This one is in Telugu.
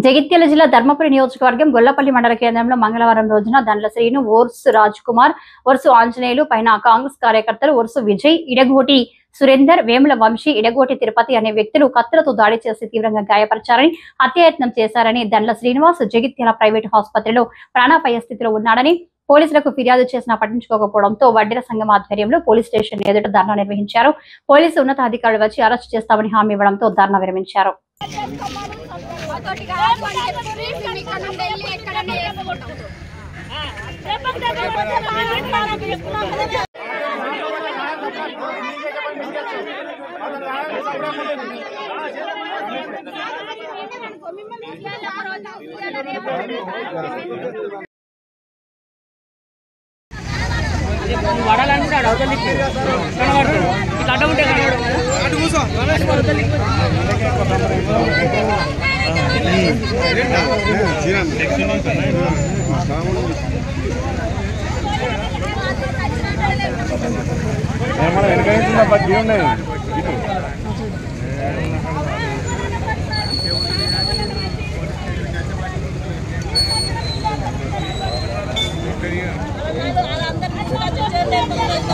జగిత్యాల జిల్లా ధర్మపురి నియోజకవర్గం గొల్లపల్లి మండల కేంద్రంలో మంగళవారం రోజున దండ్ల శ్రీను, ఓర్సు రాజ్ కుమార్, ఓర్సు ఆంజనేయులు పైన కాంగ్రెస్ కార్యకర్తలు ఓర్సు విజయ్, ఇడగోటి సురేందర్, వేముల వంశీ, ఇడగోటి తిరుపతి అనే వ్యక్తులు కత్తులతో దాడి చేసి తీవ్రంగా గాయపరిచారని, హత్యాయత్నం చేశారని, దండ్ల శ్రీనివాస్ జగిత్యాల ప్రైవేటు ఆసుపత్రిలో ప్రాణాపాయ స్థితిలో ఉన్నాడని పోలీసులకు ఫిర్యాదు చేసినా పట్టించుకోకపోవడంతో వడ్డెర సంఘం ఆధ్వర్యంలో పోలీస్ స్టేషన్ ఎదుట ధర్నా నిర్వహించారు. పోలీసు ఉన్నతాధికారులు వచ్చి అరెస్ట్ చేస్తామని హామీ ఇవ్వడంతో ధర్నా విరమించారు. వెనక